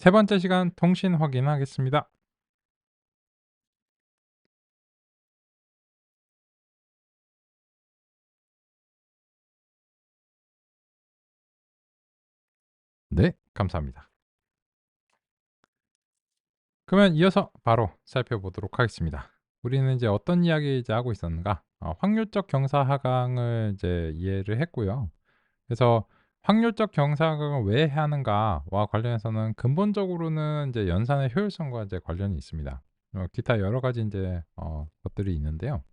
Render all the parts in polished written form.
세 번째 시간 통신 확인하겠습니다. 네, 감사합니다. 그러면 이어서 바로 살펴보도록 하겠습니다. 우리는 이제 어떤 이야기 이제 하고 있었는가? 확률적 경사 하강을 이제 이해를 했고요. 그래서 확률적 경사 하강을 왜 하는가와 관련해서는 근본적으로는 이제 연산의 효율성과 이제 관련이 있습니다. 기타 여러 가지 이제 것들이 있는데요.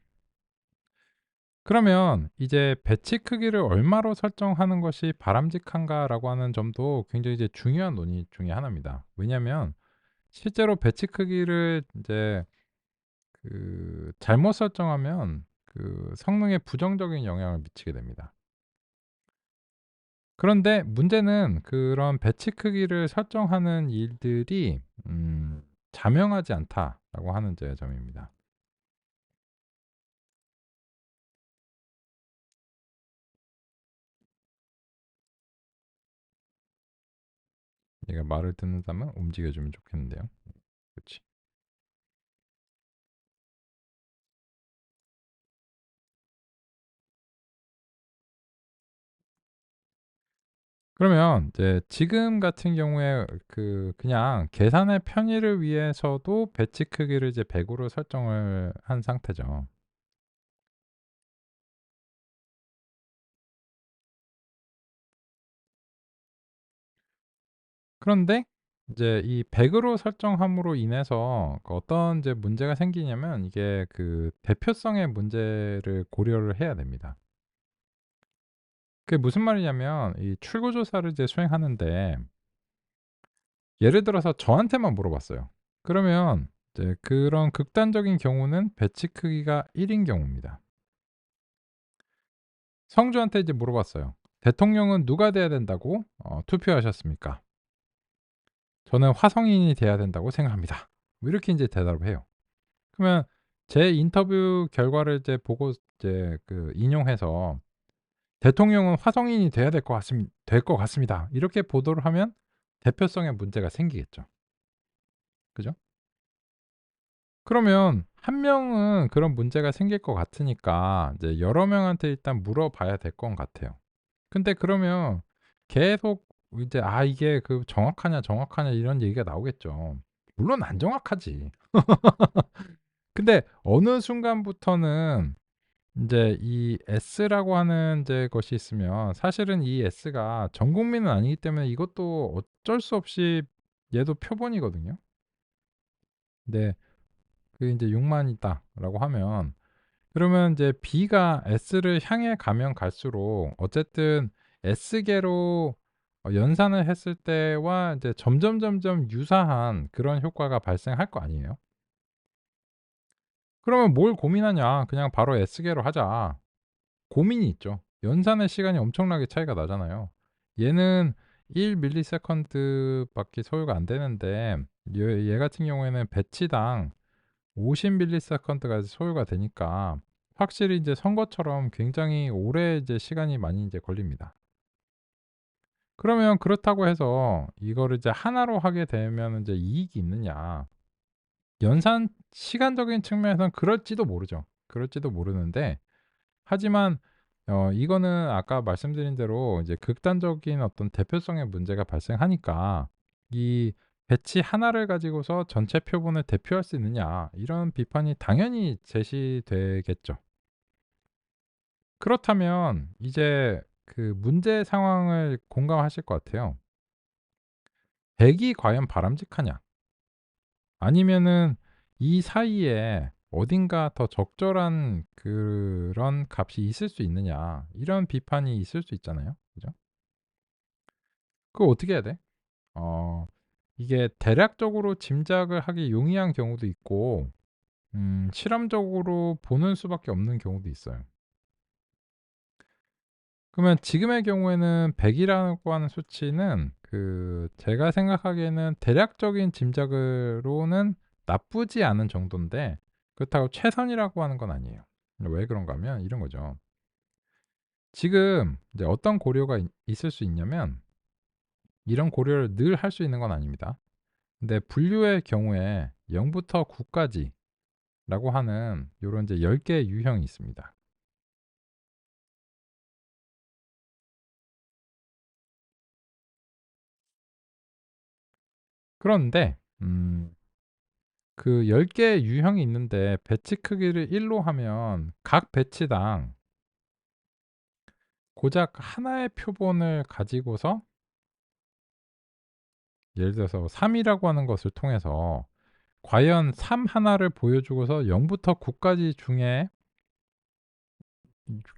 그러면 이제 배치 크기를 얼마로 설정하는 것이 바람직한가라고 하는 점도 굉장히 이제 중요한 논의 중에 하나입니다. 왜냐하면 실제로 배치 크기를 이제 잘못 설정하면 성능에 부정적인 영향을 미치게 됩니다. 그런데 문제는 그런 배치 크기를 설정하는 일들이 자명하지 않다라고 하는 이제 점입니다. 얘가 말을 듣는다면 움직여 주면 좋겠는데요. 그치. 그러면 이제 지금 같은 경우에 그냥 계산의 편의를 위해서도 배치 크기를 이제 100 으로 설정을 한 상태죠. 그런데 이제 이 100 으로 설정함으로 인해서 어떤 이제 문제가 생기냐면 이게 대표성의 문제를 고려를 해야 됩니다. 그게 무슨 말이냐면 이 출구 조사를 이제 수행하는데 예를 들어서 저한테만 물어봤어요. 그러면 이제 그런 극단적인 경우는 배치 크기가 1인 경우입니다. 성주한테 이제 물어봤어요. "대통령은 누가 돼야 된다고 투표하셨습니까?" "저는 화성인이 돼야 된다고 생각합니다." 뭐 이렇게 인제 대답을 해요. 그러면 제 인터뷰 결과를 이제 보고 이제 인용해서 "대통령은 화성인이 돼야 될 것 같습니다." 이렇게 보도를 하면 대표성에 문제가 생기겠죠. 그죠? 그러면 한 명은 그런 문제가 생길 것 같으니까 이제 여러 명한테 일단 물어봐야 될 것 같아요. 근데 그러면 계속 이제 이게 정확하냐, 정확하냐 이런 얘기가 나오겠죠. 물론 안 정확하지. 근데 어느 순간부터는 인제 이 S라고 하는 이제 것이 있으면 사실은 이 S가 전 국민은 아니기 때문에 이것도 어쩔 수 없이 얘도 표본이거든요. 근데 인제 6만 이다라고 하면 그러면 이제 B가 S를 향해 가면 갈수록 어쨌든 S계로 연산을 했을 때와 이제 점점 유사한 그런 효과가 발생할 거 아니에요. 그러면 뭘 고민하냐. 그냥 바로 S계로 하자. 고민이 있죠. 연산의 시간이 엄청나게 차이가 나잖아요. 얘는 1 밀리세컨드 밖에 소요가 안 되는데 얘 같은 경우에는 배치당 50 밀리세컨드가 소요가 되니까 확실히 이제 선거처럼 굉장히 오래 이제 시간이 많이 이제 걸립니다. 그러면 그렇다고 해서 이거를 이제 하나로 하게 되면 이제 이익이 있느냐? 연산 시간적인 측면에서는 그럴지도 모르죠. 그럴지도 모르는데 하지만 이거는 아까 말씀드린 대로 이제 극단적인 어떤 대표성의 문제가 발생하니까 이 '배치 하나를 가지고서 전체 표본을 대표할 수 있느냐.' 이런 비판이 당연히 제시되겠죠. 그렇다면 이제 문제 상황을 공감하실 것 같아요. 100이 과연 바람직하냐? 아니면은 이 사이에 어딘가 더 적절한 그런 값이 있을 수 있느냐? 이런 비판이 있을 수 있잖아요. 그죠? 그거 어떻게 해야 돼? 어 이게 대략적으로 짐작을 하기 용이한 경우도 있고 실험적으로 보는 수밖에 없는 경우도 있어요. 그러면 지금의 경우에는 100 이라고 하는 수치는 제가 생각하기에는 대략적인 짐작으로는 나쁘지 않은 정도인데 그렇다고 최선이라고 하는 건 아니에요. 왜 그런가 하면 이런 거죠. 지금 이제 어떤 고려가 있을 수 있냐면 이런 고려를 늘 할 수 있는 건 아닙니다. 근데 분류의 경우에 0 부터 9 까지라고 하는 요런 이제 10 개의 유형이 있습니다. 그런데 그 10 개의 유형이 있는데 배치 크기를 1로 하면 각 배치당 고작 하나의 표본을 가지고서 예를 들어서 3 이라고 하는 것을 통해서 과연 3 하나를 보여주고서 0 부터 9 까지 중에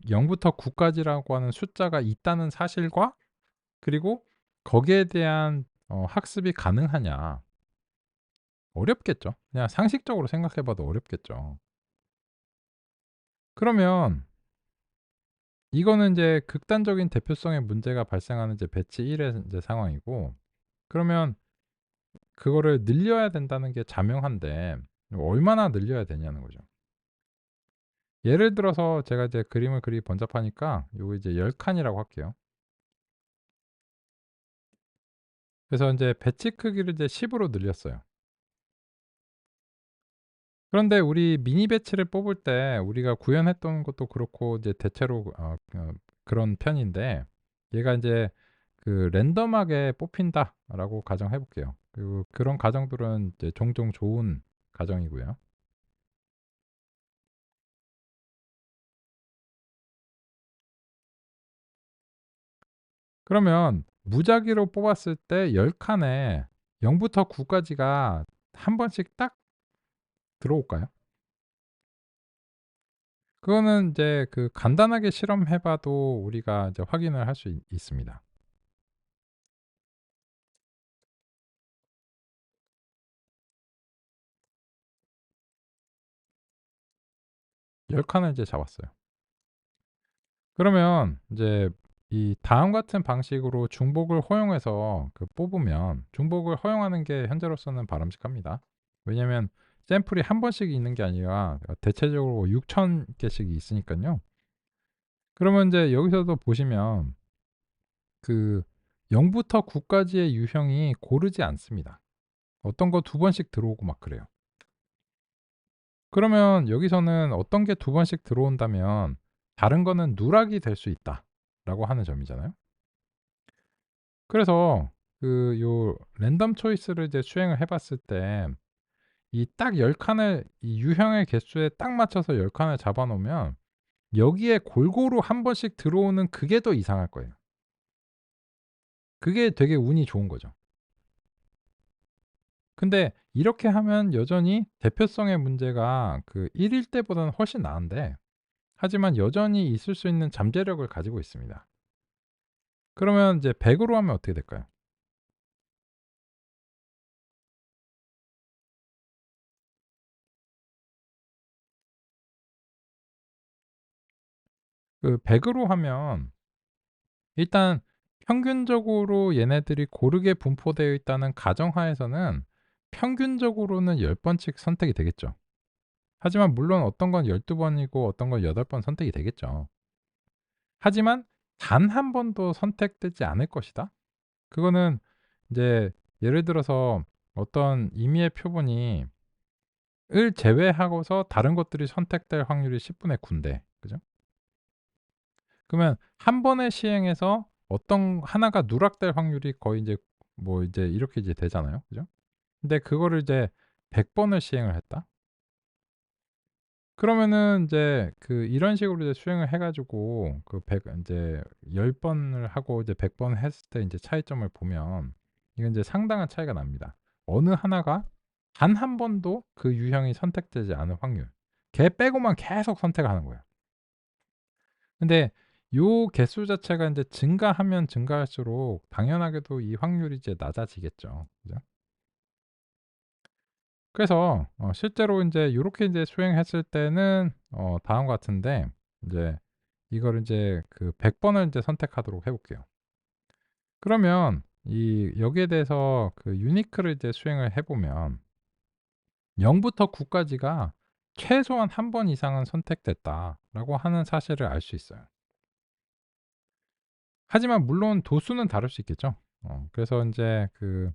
0 부터 9 까지라고 하는 숫자가 있다는 사실과 그리고 거기에 대한 학습이 가능하냐. 어렵겠죠. 그냥 상식적으로 생각해 봐도 어렵겠죠. 그러면 이거는 인제 극단적인 대표성의 문제가 발생하는 이제 배치 1의 인제 상황이고, 그러면 그거를 늘려야 된다는 게 자명한데 얼마나 늘려야 되냐는 거죠. 예를 들어서 제가 이제 그림을 그리기 번잡하니까 요거 이제 10 칸이라고 할게요. 그래서 인제 배치 크기를 이제 10 으로 늘렸어요. 그런데 우리 미니 배치를 뽑을 때 우리가 구현했던 것도 그렇고 이제 대체로 그런 편인데, 얘가 인제 그 "랜덤하게 뽑힌다."라고 가정해 볼게요. 그리고 그런 가정들은 이제 종종 좋은 가정이고요. 그러면 무작위로 뽑았을 때 10 칸에 0 부터 9 까지가 한 번씩 딱 들어올까요? 그거는 인제 그 간단하게 실험해 봐도 우리가 이제 확인을 할 수 있습니다. 10 칸을 이제 잡았어요. 그러면 인제 이 다음 같은 방식으로 중복을 허용해서 그 뽑으면, 중복을 허용하는 게 현재로서는 바람직합니다. 왜냐면 샘플이 한 번씩 있는 게 아니라 대체적으로 6,000 개씩 있으니깐요. 그러면 인제 여기서도 보시면 그 0 부터 9 까지의 유형이 고르지 않습니다. 어떤 거 두 번씩 들어오고 막 그래요. 그러면 여기서는 어떤 게 두 번씩 들어온다면 다른 거는 누락이 될 수 있다라고 하는 점이잖아요. 그래서 그 요 랜덤 초이스를 이제 수행을 해 봤을 때 이 딱 10 칸을 이 유형의 개수에 딱 맞춰서 10 칸을 잡아 놓으면 여기에 골고루 한 번씩 들어오는 그게 더 이상할 거예요. 그게 되게 운이 좋은 거죠. 근데 이렇게 하면 여전히 대표성의 문제가 그 1일 때보다는 훨씬 나은데, 하지만 여전히 있을 수 있는 잠재력을 가지고 있습니다. 그러면 이제 100 으로 하면 어떻게 될까요? 그 100 으로 하면 일단 평균적으로 얘네들이 고르게 분포되어 있다는 가정하에서는 평균적으로는 10 번씩 선택이 되겠죠. 하지만 물론 어떤 건 12 번이고 어떤 건 8번 선택이 되겠죠. 하지만 단 한 번도 선택되지 않을 것이다. 그거는 인제 예를 들어서 어떤 임의의 표본이 을 제외하고서 다른 것들이 선택될 확률이 10 분의 9 인데, 그죠? 그러면 한 번의 시행에서 어떤 하나가 누락될 확률이 거의 인제 뭐 이제 이렇게 이제 되잖아요. 그죠? 근데 그거를 이제 100 번을 시행을 했다? 그러면은 인제 그 이런 식으로 이제 수행을 해 가지고 그 100 인제 10 번을 하고 이제 100 번 했을 때 인제 차이점을 보면 이건 인제 상당한 차이가 납니다. 어느 하나가 단 한 번도 그 유형이 선택되지 않을 확률. 걔 빼고만 계속 선택하는 거예요. 근데 요 개수 자체가 인제 증가하면 증가할수록 당연하게도 이 확률이 이제 낮아지겠죠. 그죠? 그래서 실제로 인제 요렇게 인제 수행했을 때는 다음과 같은데, 인제 이거를 인제 그 100 번을 인제 선택하도록 해 볼게요. 그러면 이 여기에 대해서 그 유니크를 이제 수행을 해 보면 0 부터 9 까지가 최소한 한 번 이상은 선택됐다라고 하는 사실을 알 수 있어요. 하지만 물론 도수는 다를 수 있겠죠. 그래서 인제 그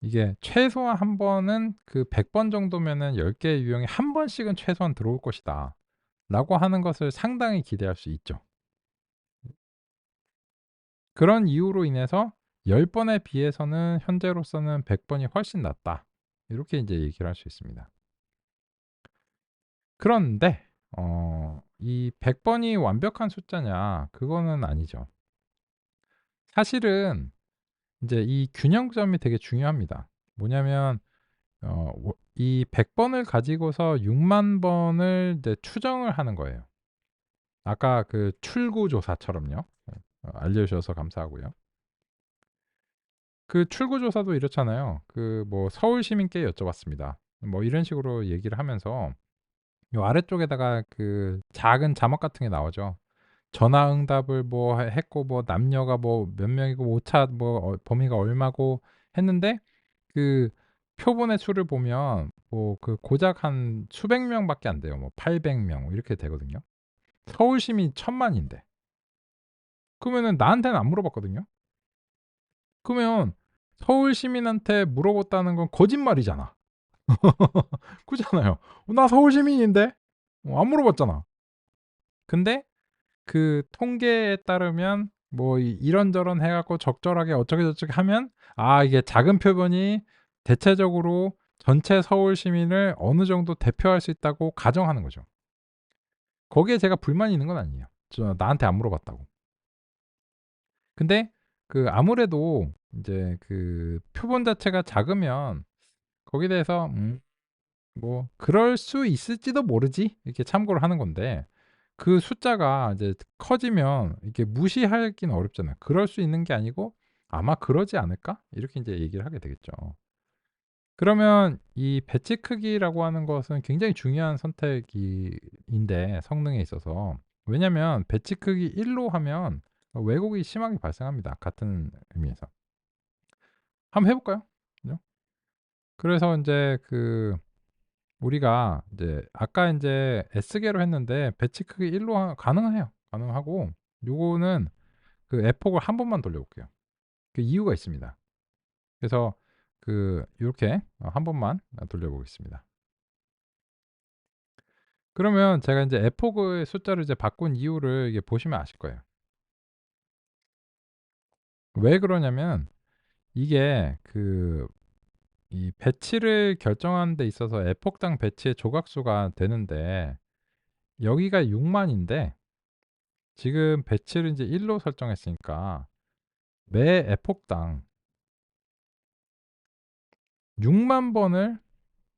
이게 최소한 한 번은 그 100번 정도면은 10 개의 유형이 한 번씩은 최소한 들어올 것이다.'라고 하는 것을 상당히 기대할 수 있죠. 그런 이유로 인해서 10 번에 비해서는 현재로서는 100 번이 훨씬 낫다. 이렇게 인제 얘기를 할 수 있습니다. 그런데 이 100 번이 완벽한 숫자냐 그거는 아니죠. 사실은 인제 이 균형점이 되게 중요합니다. 뭐냐면 이 100 번을 가지고서 6만 번을 이제 추정을 하는 거예요. 아까 그 출구조사처럼요. 알려 주셔서 감사하고요. 그 출구조사도 이렇잖아요. 그 뭐 서울 시민께 여쭤봤습니다. 뭐 이런 식으로 얘기를 하면서 요 아래쪽에다가 그 작은 자막 같은 게 나오죠. 전화 응답을 뭐 했고 뭐 남녀가 뭐 몇 명이고 오차 뭐 범위가 얼마고 했는데 그 표본의 수를 보면 뭐 그 고작 한 수백 명밖에 안 돼요. 뭐 800명 뭐 이렇게 되거든요. 서울 시민 1,000만 인데. 그러면은 나한테는 안 물어봤거든요. 그러면 서울 시민한테 물어봤다는 건 거짓말이잖아. 그잖아요. "나 서울 시민인데." 안 물어봤잖아. 근데 그 통계에 따르면 뭐 이런저런 해 갖고 적절하게 어쩌고 저쩌고 하면 이게 작은 표본이 대체적으로 전체 서울 시민을 어느 정도 대표할 수 있다고 가정하는 거죠. 거기에 제가 불만이 있는 건 아니에요. 나한테 안 물어봤다고. 근데 그 아무래도 인제 그 표본 자체가 작으면 거기에 대해서 뭐 '그럴 수 있을지도 모르지.' 이렇게 참고를 하는 건데 그 숫자가 이제 커지면 이렇게 무시하기는 어렵잖아요. '그럴 수 있는 게 아니고 아마 그러지 않을까?' 이렇게 인제 얘기를 하게 되겠죠. 그러면 이 배치 크기라고 하는 것은 굉장히 중요한 선택이 인데 성능에 있어서. 왜냐면 배치 크기 1로 하면 왜곡이 심하게 발생합니다, 같은 의미에서. 한번 해 볼까요? 그죠? 그래서 인제 그 우리가 이제 아까 인제 S개로 했는데 배치 크기 1로 가능해요. 가능하고 요거는 그 에폭을 한 번만 돌려 볼게요. 그 이유가 있습니다. 그래서 그 요렇게 한 번만 돌려 보겠습니다. 그러면 제가 인제 에폭의 숫자를 이제 바꾼 이유를 이게 보시면 아실 거예요. 왜 그러냐면 이게 그 이 배치를 결정하는 데 있어서 에폭당 배치의 조각수가 되는데 여기가 6만 인데 지금 배치를 인제 1로 설정했으니까 매 에폭당 6만 번을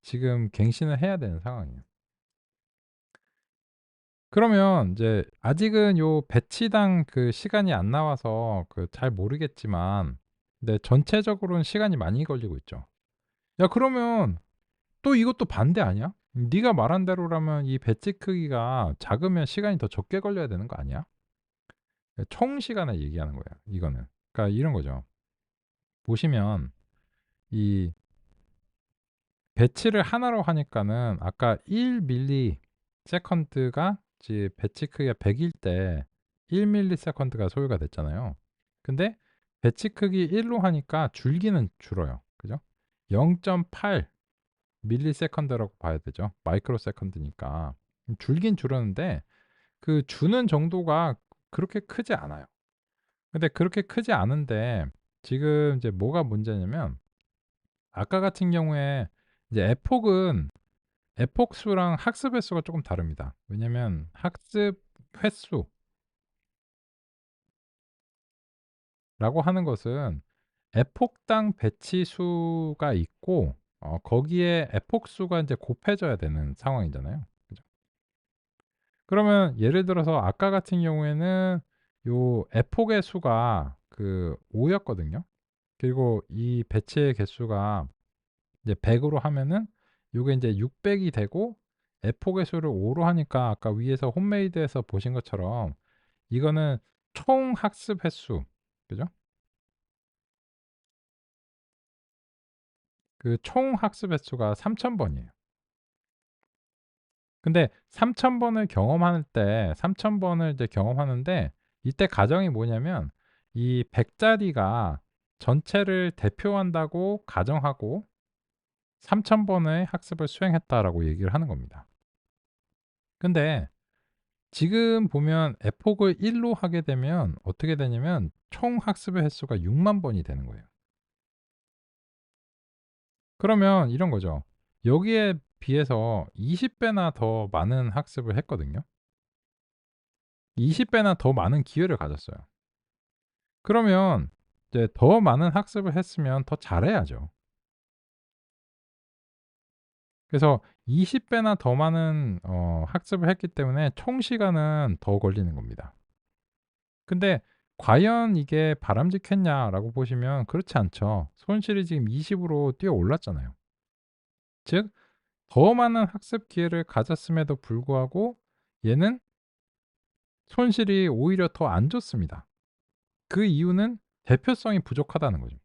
지금 갱신을 해야 되는 상황이에요. 그러면 인제 아직은 요 배치당 그 시간이 안 나와서 그 잘 모르겠지만 근데 전체적으로는 시간이 많이 걸리고 있죠. 야 그러면 또 이것도 반대 아니야? 네가 말한 대로라면 이 배치 크기가 작으면 시간이 더 적게 걸려야 되는 거 아니야? 총 시간을 얘기하는 거야 이거는. 그러니까 이런 거죠. 보시면 이 배치를 하나로 하니까는 아까 1 밀리세컨드가 배치 크기가 100일 때 1 밀리세컨드가 소요가 됐잖아요. 근데 배치 크기 1로 하니까 줄기는 줄어요. 그죠? 0.8 밀리세컨드라고 봐야 되죠. 마이크로 세컨드니까. 줄긴 줄었는데 그 주는 정도가 그렇게 크지 않아요. 근데 그렇게 크지 않은데 지금 이제 뭐가 문제냐면 아까 같은 경우에 이제 에폭 수랑 학습 횟수가 조금 다릅니다. 왜냐면 학습 횟수라고 하는 것은 에폭당 배치 수가 있고 거기에 에폭 수가 인제 곱해져야 되는 상황이잖아요. 그죠? 그러면 예를 들어서 아까 같은 경우에는 요 에폭의 수가 그 5 였거든요. 그리고 이 배치의 개수가 이제 100 으로 하면은 요게 인제 600이 되고 에폭의 수를 5로 하니까 아까 위에서 홈메이드에서 보신 것처럼 이거는 총 학습 횟수 그죠? 그 총 학습 횟수가 3,000 번이에요. 근데 3,000 번을 경험할 때 3,000 번을 이제 경험하는데 이때 가정이 뭐냐면 이 100 짜리가 전체를 대표한다고 가정하고 3,000 번의 학습을 수행했다라고 얘기를 하는 겁니다. 근데 지금 보면 에폭을 1로 하게 되면 어떻게 되냐면 총 학습의 횟수가 60,000 번이 되는 거예요. 그러면 이런 거죠. 여기에 비해서 20 배나 더 많은 학습을 했거든요. 20 배나 더 많은 기회를 가졌어요. 그러면 이제 더 많은 학습을 했으면 더 잘해야죠. 그래서 20 배나 더 많은 학습을 했기 때문에 총 시간은 더 걸리는 겁니다. 근데 과연 이게 바람직했냐라고 보시면 그렇지 않죠. 손실이 지금 20 으로 뛰어 올랐잖아요. 즉 더 많은 학습 기회를 가졌음에도 불구하고 얘는 손실이 오히려 더 안 좋습니다. 그 이유는 대표성이 부족하다는 거죠.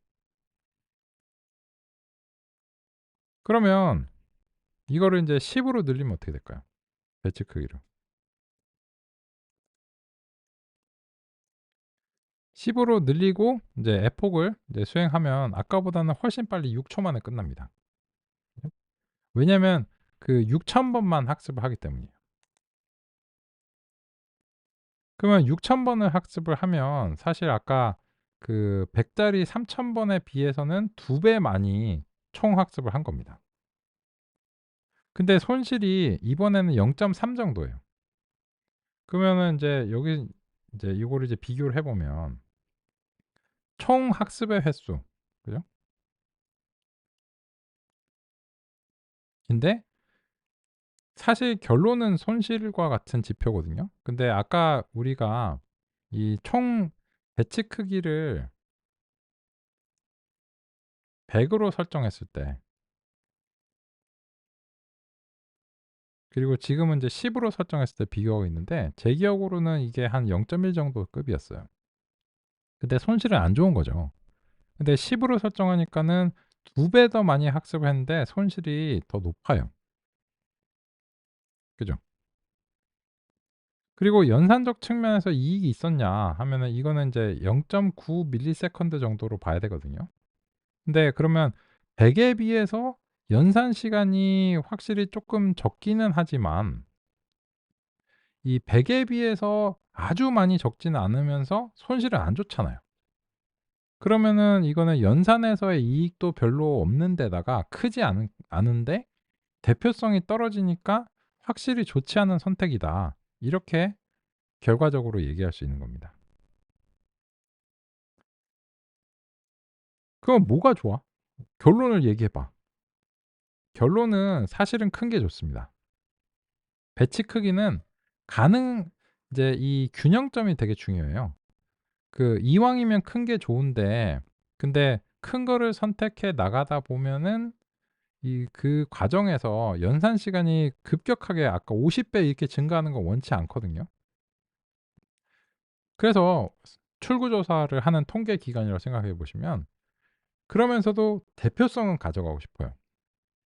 그러면 이거를 인제 10 으로 늘리면 어떻게 될까요? 배치 크기를. 10 으로 늘리고 인제 에폭을 이제 수행하면 아까보다는 훨씬 빨리 6초 만에 끝납니다. 왜냐면 그 6,000 번만 학습을 하기 때문이에요. 그러면 6,000 번을 학습을 하면 사실 아까 그 100 짜리 3,000 번에 비해서는 2배 많이 총 학습을 한 겁니다. 근데 손실이 이번에는 0.3 정도예요. 그러면은 인제 여기 이제 이거를 이제 비교를 해 보면 총 학습의 횟수, 그죠? 근데 사실 결론은 손실과 같은 지표거든요. 근데 아까 우리가 이 총 배치 크기를 100 으로 설정했을 때 그리고 지금은 이제 10 으로 설정했을 때 비교하고 있는데 제 기억으로는 이게 한 0.1 정도 급이었어요. 근데 손실은 안 좋은 거죠. 근데 10 으로 설정하니까는 2배 더 많이 학습을 했는데 손실이 더 높아요. 그죠? 그리고 연산적 측면에서 이익이 있었냐 하면은 이거는 인제 0.9 밀리세컨드 정도로 봐야 되거든요. 근데 그러면 100에 비해서 연산 시간이 확실히 쪼끔 적기는 하지만 이 100에 비해서 아주 많이 적지는 않으면서 손실은 안 좋잖아요. 그러면은 이거는 연산에서의 이익도 별로 없는 데다가 크지 않은데 대표성이 떨어지니까 확실히 좋지 않은 선택이다. 이렇게 결과적으로 얘기할 수 있는 겁니다. 그럼 뭐가 좋아? 결론을 얘기해 봐. 결론은 사실은 큰 게 좋습니다. 배치 크기는 가능 이제 이 균형점이 되게 중요해요. 그 이왕이면 큰 게 좋은데 근데 큰 거를 선택해 나가다 보면은 이 그 과정에서 연산 시간이 급격하게 아까 50배 이렇게 증가하는 건 원치 않거든요. 그래서 출구 조사를 하는 통계 기관이라고 생각해 보시면 그러면서도 대표성은 가져가고 싶어요.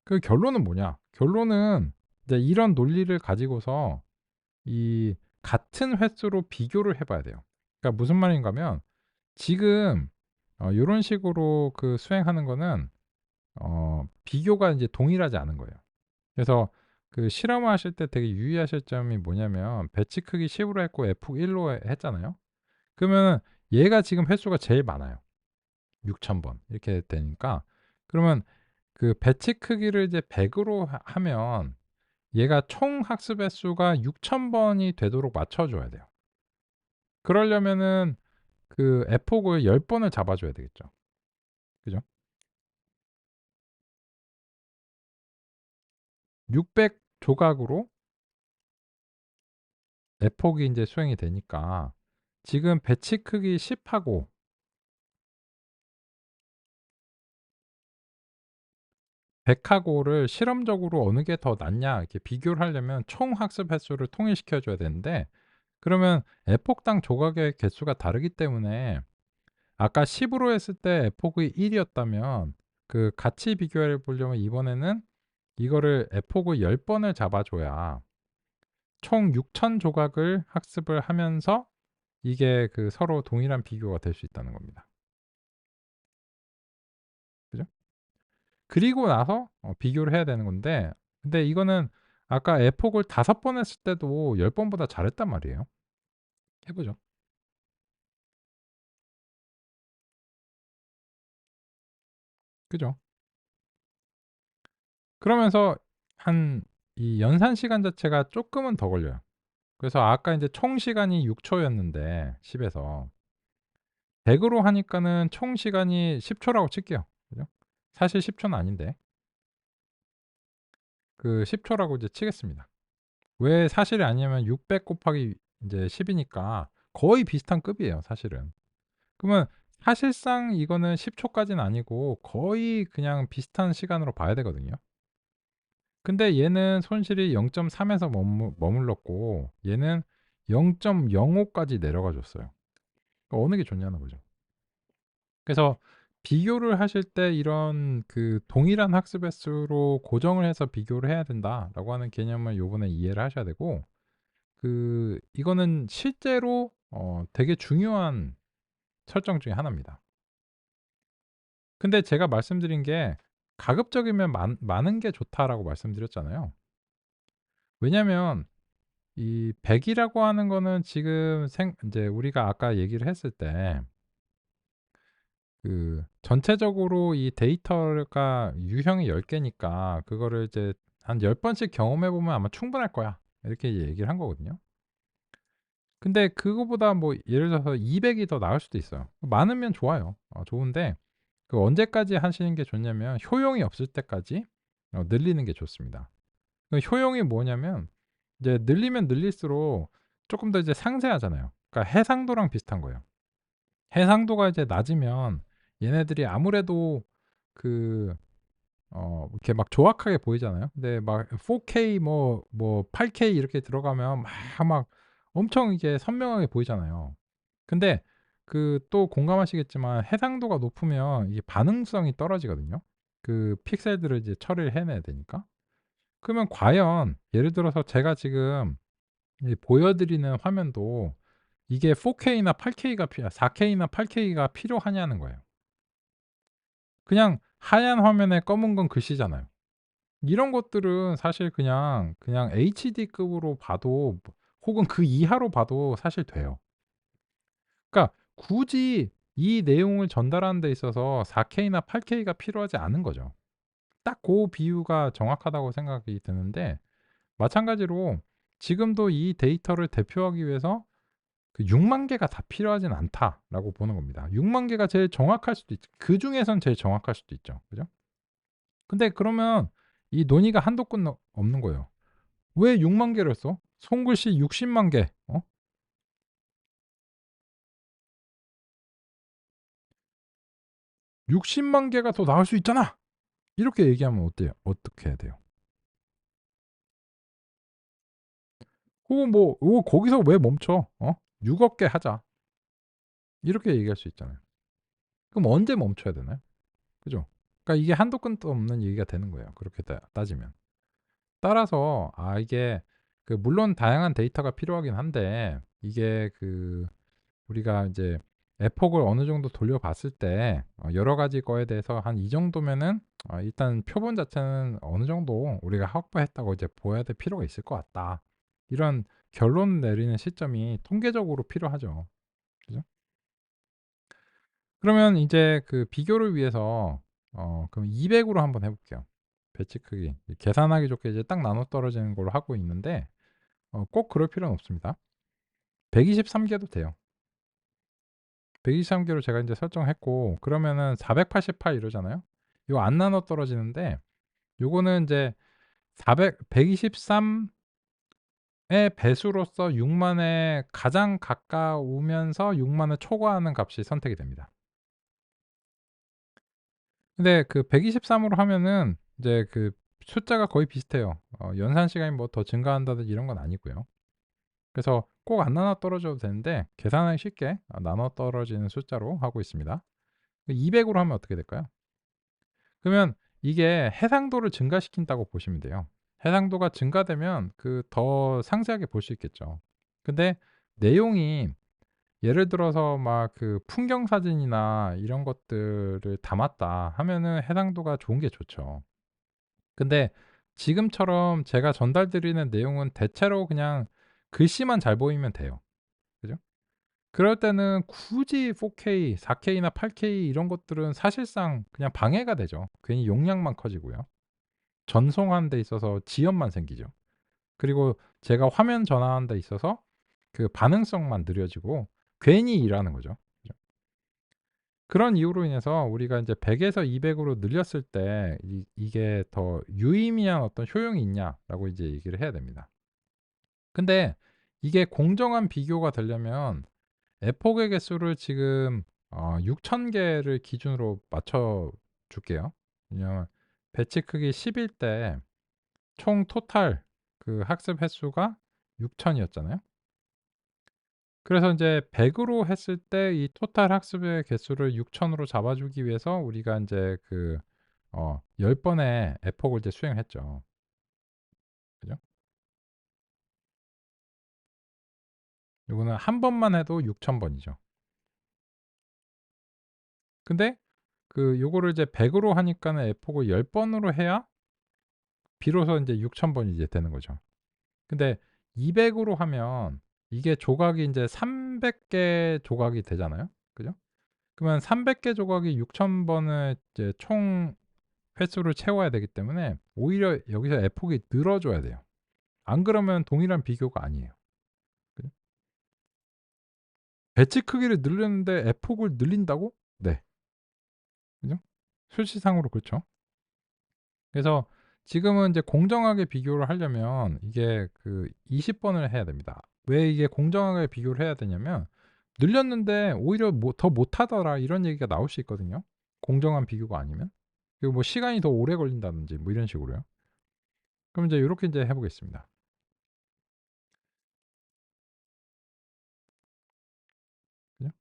그 결론은 뭐냐? 결론은 이제 이런 논리를 가지고서 이 같은 횟수로 비교를 해 봐야 돼요. 그러니까 무슨 말인가 하면 지금 요런 식으로 그 수행하는 거는 비교가 인제 동일하지 않은 거예요. 그래서 그 실험을 하실 때 되게 유의하실 점이 뭐냐면 배치 크기 10 으로 했고 F 1로 했잖아요. 그러면은 얘가 지금 횟수가 제일 많아요. 6,000 번 이렇게 되니까 그러면 그 배치 크기를 이제 100 으로 하면 얘가 총 학습 횟수가 6,000 번이 되도록 맞춰 줘야 돼요. 그러려면은 그 에폭을 10 번을 잡아 줘야 되겠죠. 그죠? 600 조각으로 에폭이 인제 수행이 되니까 지금 배치 크기 10 하고 100 하고를 실험적으로 어느 게 더 낫냐 이렇게 비교를 하려면 총 학습 횟수를 통일시켜 줘야 되는데 그러면 에폭당 조각의 개수가 다르기 때문에 아까 10 으로 했을 때 에폭이 1 이었다면 그 같이 비교해 보려면 이번에는 이거를 에폭을 10 번을 잡아 줘야 총 6,000 조각을 학습을 하면서 이게 그 서로 동일한 비교가 될 수 있다는 겁니다. 그리고 나서 비교를 해야 되는 건데, 근데 이거는 아까 에폭을 5번 했을 때도 10 번보다 잘했단 말이에요. 해 보죠. 그죠? 그러면서 한 이 연산 시간 자체가 쪼끔은 더 걸려요. 그래서 아까 인제 총 시간이 6 초였는데 10 에서 100 으로 하니까는 총 시간이 10 초라고 칠게요. 그죠? 사실 10 초는 아닌데 그 10 초라고 이제 치겠습니다. 왜 사실이 아니냐면 600 곱하기 인제 10 이니까 거의 비슷한 급이에요 사실은. 그러면 사실상 이거는 10 초까지는 아니고 거의 그냥 비슷한 시간으로 봐야 되거든요. 근데 얘는 손실이 0.3 에서 머물렀고 얘는 0.05 까지 내려가 줬어요. 그러니까 어느 게 좋냐는 거죠. 그래서 비교를 하실 때 이런 그 동일한 학습 횟수로 고정을 해서 비교를 해야 된다라고 하는 개념을 요번에 이해를 하셔야 되고, 이거는 실제로 되게 중요한 설정 중에 하나입니다. 근데 제가 말씀드린 게 가급적이면 많은 게 좋다라고 말씀드렸잖아요. 왜냐면 이 100 이라고 하는 거는 지금 인제 우리가 아까 얘기를 했을 때 전체적으로 이 데이터가 유형이 10 개니까 그거를 이제 한 10 번씩 경험해 보면 아마 충분할 거야. 이렇게 얘기를 한 거거든요. 근데 그거보다 뭐 예를 들어서 200이 더 나을 수도 있어요. 많으면 좋아요. 좋은데 언제까지 하시는 게 좋냐면 효용이 없을 때까지 늘리는 게 좋습니다. 효용이 뭐냐면 이제 늘리면 늘릴수록 쪼끔 더 이제 상세하잖아요. 그러니까 해상도랑 비슷한 거예요. 해상도가 이제 낮으면 얘네들이 아무래도 그 이렇게 막 조악하게 보이잖아요. 근데 막 4K 뭐 8K 이렇게 들어가면 막 엄청 이게 선명하게 보이잖아요. 근데 또 공감하시겠지만 해상도가 높으면 이게 반응성이 떨어지거든요. 픽셀들을 이제 처리를 해내야 되니까. 그러면 과연 예를 들어서 제가 지금 이 보여 드리는 화면도 이게 4K나 8K가 4K나 8K가 필요하냐는 거예요. 그냥 하얀 화면에 검은 건 글씨잖아요. 이런 것들은 사실 그냥 HD급으로 봐도 혹은 그 이하로 봐도 사실 돼요. 그러니까 굳이 이 내용을 전달하는 데 있어서 4K나 8K가 필요하지 않은 거죠. 딱 고 비유가 정확하다고 생각이 드는데, 마찬가지로 지금도 이 데이터를 대표하기 위해서 6만 개가 다 필요하진 않다라고 보는 겁니다. 6만 개가 제일 정확할 수도 있죠. 그중에선 제일 정확할 수도 있죠. 그죠? 근데 그러면 이 논의가 한도 끝 없는 거예요. 왜 6만 개를 써? 손글씨 60만 개. 60만 개가 더 나을 수 있잖아. 이렇게 얘기하면 어때요? 어떻게 해야 돼요? 혹은 뭐 거기서 왜 멈춰? 6억 개 하자. 이렇게 얘기할 수 있잖아요. 그럼 언제 멈춰야 되나요? 그죠? 그러니까 이게 한도 끝도 없는 얘기가 되는 거예요. 그렇게 따지면. 따라서 이게 물론 다양한 데이터가 필요하긴 한데, 이게 우리가 이제 에폭을 어느 정도 돌려봤을 때 여러 가지 거에 대해서 한 이 정도면은 일단 표본 자체는 어느 정도 우리가 확보했다고 이제 보여야 될 필요가 있을 것 같다. 이런 결론 내리는 시점이 통계적으로 필요하죠. 그죠? 그러면 이제 비교를 위해서 그럼 200 으로 한번 해 볼게요. 배치 크기. 계산하기 좋게 이제 딱 나눠 떨어지는 걸로 하고 있는데, 꼭 그럴 필요는 없습니다. 123 개도 돼요. 123 개로 제가 인제 설정했고, 그러면은 488 이러잖아요. 이거 안 나눠 떨어지는데, 요거는 인제 123의 배수로서 6만에 가장 가까우면서 6만을 초과하는 값이 선택이 됩니다. 근데 123 으로 하면은 이제 숫자가 거의 비슷해요. 연산 시간이 뭐 더 증가한다든지 이런 건 아니고요. 그래서 꼭 안 나눠 떨어져도 되는데 계산하기 쉽게 나눠 떨어지는 숫자로 하고 있습니다. 200 으로 하면 어떻게 될까요? 그러면 이게 해상도를 증가시킨다고 보시면 돼요. 해상도가 증가되면 더 상세하게 볼 수 있겠죠. 근데 내용이 예를 들어서 막 그 풍경 사진이나 이런 것들을 담았다 하면은 해상도가 좋은 게 좋죠. 근데 지금처럼 제가 전달 드리는 내용은 대체로 그냥 글씨만 잘 보이면 돼요. 그죠? 그럴 때는 굳이 4K, 4K나 8K 이런 것들은 사실상 그냥 방해가 되죠. 괜히 용량만 커지고요. 전송하는 데 있어서 지연만 생기죠. 그리고 제가 화면 전환하는 데 있어서 그 반응성만 느려지고 괜히 일하는 거죠. 그죠? 그런 이유로 인해서 우리가 인제 100 에서 200 으로 늘렸을 때 이게 더 유의미한 어떤 효용이 있냐라고 이제 얘기를 해야 됩니다. 근데 이게 공정한 비교가 되려면 에포의 개수를 지금 6,000 개를 기준으로 맞춰 줄게요. 왜냐하면 배치 크기 10일 때 총 토탈 그 학습 횟수가 6,000 이었잖아요. 그래서 인제 100 으로 했을 때 이 토탈 학습의 개수를 6,000 으로 잡아 주기 위해서 우리가 인제 그 10 번의 에폭을 이제 수행했죠. 그죠? 요거는 한 번만 해도 6,000 번이죠. 근데 그 요거를 이제 100 으로 하니까는 에폭을 10 번으로 해야 비로소 인제 6,000 번이 이제 되는 거죠. 근데 200 으로 하면 이게 조각이 인제 300개 조각이 되잖아요. 그죠? 그러면 300개 조각이 6,000 번을 이제 총 횟수를 채워야 되기 때문에 오히려 여기서 에폭이 늘어줘야 돼요. 안 그러면 동일한 비교가 아니에요. 그죠? 배치 크기를 늘렸는데 에폭을 늘린다고? 네. 그죠? 수치상으로 그렇죠. 그래서 지금은 이제 공정하게 비교를 하려면 이게 그 20 번을 해야 됩니다. 왜 이게 공정하게 비교를 해야 되냐면 "늘렸는데 오히려 뭐 더 못하더라." 이런 얘기가 나올 수 있거든요, 공정한 비교가 아니면. 그리고 뭐 시간이 더 오래 걸린다든지 뭐 이런 식으로요. 그럼 이제 요렇게 인제 해 보겠습니다. 그죠?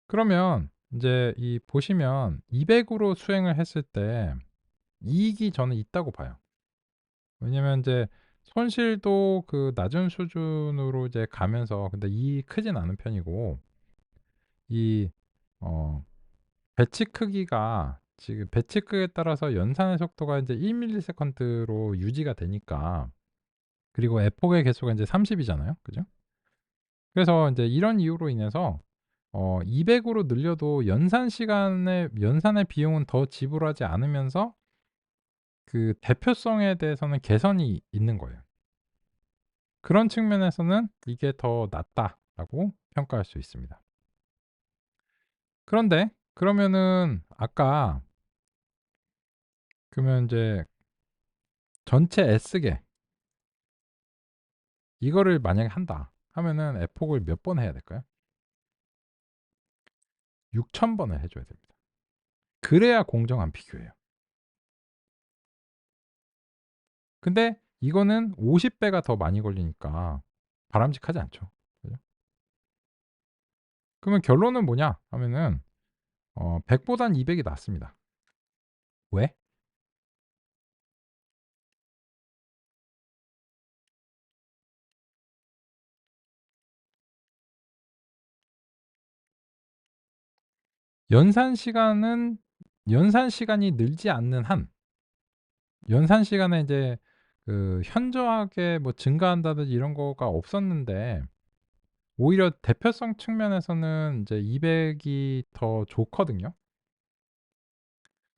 그러면 인제 이 보시면 200 으로 수행을 했을 때 이익이 저는 있다고 봐요. 왜냐면 인제 손실도 그 낮은 수준으로 이제 가면서 근데 이익이 크진 않은 편이고 이 어 배치 크기가 지금 배치 크기에 따라서 연산의 속도가 인제 1 밀리세컨드로 유지가 되니까 그리고 에폭의 개수가 인제 30 이잖아요. 그죠? 그래서 인제 이런 이유로 인해서 200 으로 늘려도 연산의 비용은 더 지불하지 않으면서 그 대표성에 대해서는 개선이 있는 거예요. 그런 측면에서는 '이게 더 낫다.'라고 평가할 수 있습니다. 그런데 그러면은 아까 그러면 인제 전체 S개 이거를 만약에 한다 하면은 에폭을 몇 번 해야 될까요? 6,000 번을 해 줘야 됩니다. 그래야 공정한 비교예요. 근데 이거는 50 배가 더 많이 걸리니까 바람직하지 않죠. 그죠? 그러면 결론은 뭐냐 하면은 100 보단 200이 낫습니다. 왜? 연산 시간은 연산 시간이 늘지 않는 한 연산 시간에 인제 그 현저하게 뭐 증가한다든지 이런 거가 없었는데 오히려 대표성 측면에서는 인제 200이 더 좋거든요.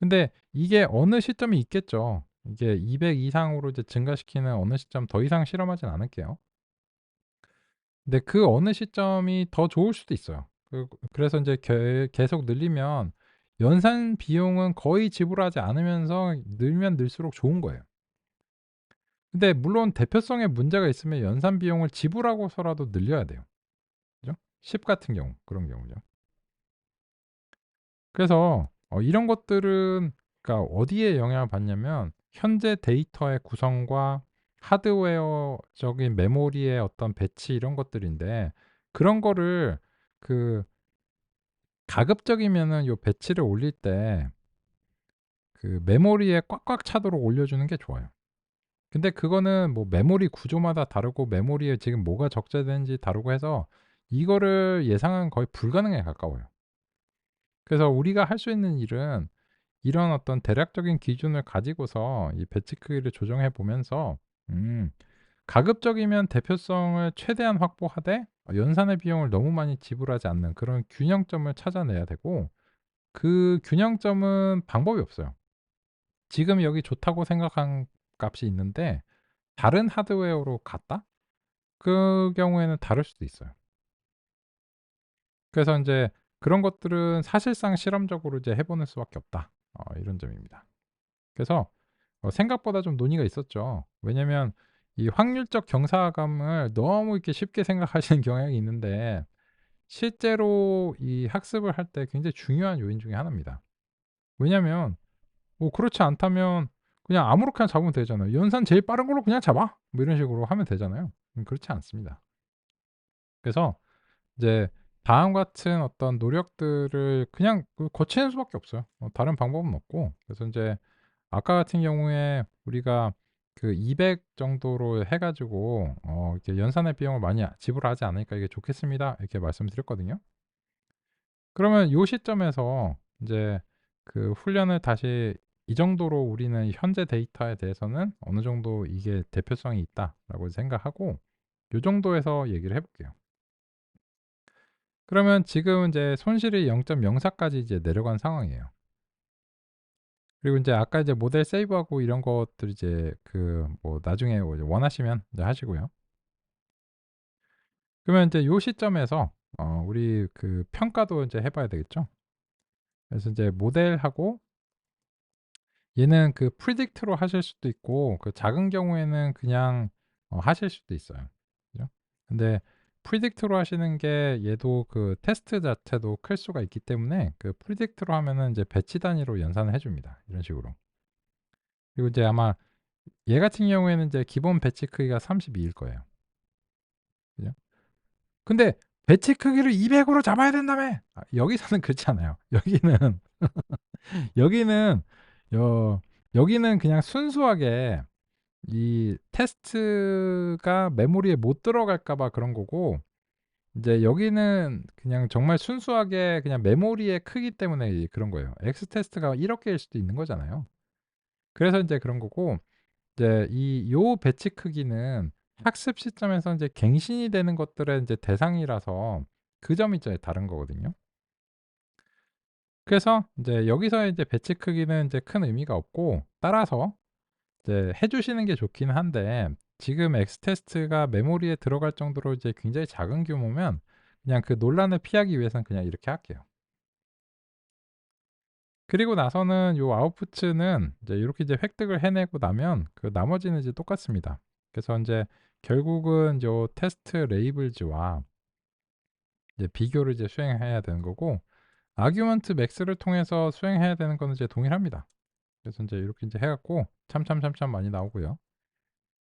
근데 이게 어느 시점이 있겠죠. 이게 200 이상으로 이제 증가시키는 어느 시점 더 이상 실험하진 않을게요. 근데 그 어느 시점이 더 좋을 수도 있어요. 그래서 인제 계속 늘리면 연산 비용은 거의 지불하지 않으면서 늘면 늘수록 좋은 거예요. 근데 물론 대표성에 문제가 있으면 연산 비용을 지불하고서라도 늘려야 돼요. 그죠? 10 같은 경우 그런 경우죠. 그래서 이런 것들은 그러니까 어디에 영향을 받냐면 현재 데이터의 구성과 하드웨어적인 메모리의 어떤 배치 이런 것들인데 그런 거를 그 가급적이면은 요 배치를 올릴 때 그 메모리에 꽉꽉 차도록 올려주는 게 좋아요. 근데 그거는 뭐 메모리 구조마다 다르고 메모리에 지금 뭐가 적재되는지 다르고 해서 이거를 예상은 거의 불가능에 가까워요. 그래서 우리가 할 수 있는 일은 이런 어떤 대략적인 기준을 가지고서 이 배치 크기를 조정해 보면서 음 가급적이면 대표성을 최대한 확보하되 연산의 비용을 너무 많이 지불하지 않는 그런 균형점을 찾아내야 되고, 그 균형점은 방법이 없어요. 지금 여기 좋다고 생각한 값이 있는데 다른 하드웨어로 갔다? 그 경우에는 다를 수도 있어요. 그래서 인제 그런 것들은 사실상 실험적으로 이제 해 보는 수밖에 없다. 이런 점입니다. 그래서 생각보다 좀 논의가 있었죠. 왜냐면 이 확률적 경사감을 너무 이렇게 쉽게 생각하시는 경향이 있는데 실제로 이 학습을 할 때 굉장히 중요한 요인 중에 하나입니다. 왜냐면 뭐 그렇지 않다면 그냥 아무렇게나 잡으면 되잖아요. "연산 제일 빠른 걸로 그냥 잡아." 뭐 이런 식으로 하면 되잖아요. 그렇지 않습니다. 그래서 이제 다음 같은 어떤 노력들을 그냥 거치는 수밖에 없어요. 다른 방법은 없고. 그래서 인제 아까 같은 경우에 우리가 그 200 정도로 해 가지고 이렇게 "연산의 비용을 많이 지불하지 않으니까 이게 좋겠습니다." 이렇게 말씀드렸거든요. 그러면 요 시점에서 인제 그 훈련을 다시 이 정도로 우리는 현재 데이터에 대해서는 어느 정도 이게 대표성이 있다라고 생각하고 요 정도에서 얘기를 해 볼게요. 그러면 지금 인제 손실이 0.04 까지 이제 내려간 상황이에요. 그리고 인제 아까 이제 모델 세이브하고 이런 것들 이제 그 뭐 나중에 뭐 이제 원하시면 이제 하시고요. 그러면 인제 요 시점에서 우리 그 평가도 인제 해 봐야 되겠죠. 그래서 인제 모델하고 얘는 그 프리딕트로 하실 수도 있고 그 작은 경우에는 그냥 하실 수도 있어요. 그죠? 근데 프리딕트로 하시는 게 얘도 그 테스트 자체도 클 수가 있기 때문에 그 프리딕트로 하면은 인제 배치 단위로 연산을 해 줍니다, 이런 식으로. 그리고 이제 아마 얘 같은 경우에는 이제 기본 배치 크기가 32일 거예요. 그죠? 근데 "배치 크기를 200 으로 잡아야 된다며!" 여기서는 그렇지 않아요. 여기는 여기는 여 여기는 그냥 순수하게 이 테스트가 메모리에 못 들어갈까 봐 그런 거고, 인제 여기는 그냥 정말 순수하게 그냥 메모리의 크기 때문에 그런 거예요. X 테스트가 1억 개일 수도 있는 거잖아요. 그래서 인제 그런 거고, 이제 요 배치 크기는 학습 시점에서 인제 갱신이 되는 것들의 인제 대상이라서 그 점이 이제 다른 거거든요. 그래서 인제 여기서의 이제 배치 크기는 인제 큰 의미가 없고, 따라서 이제 해 주시는 게 좋기는 한데 지금 X 테스트가 메모리에 들어갈 정도로 이제 굉장히 작은 규모면 그냥 그 논란을 피하기 위해서는 그냥 이렇게 할게요. 그리고 나서는 요 아웃풋은 이제 요렇게 이제 획득을 해내고 나면 그 나머지는 이제 똑같습니다. 그래서 인제 결국은 요 테스트 레이블즈와 이제 비교를 이제 수행해야 되는 거고, 아규먼트 맥스를 통해서 수행해야 되는 거는 이제 동일합니다. 그래서 인제 요렇게 인제 해 갖고 참참참참 많이 나오고요.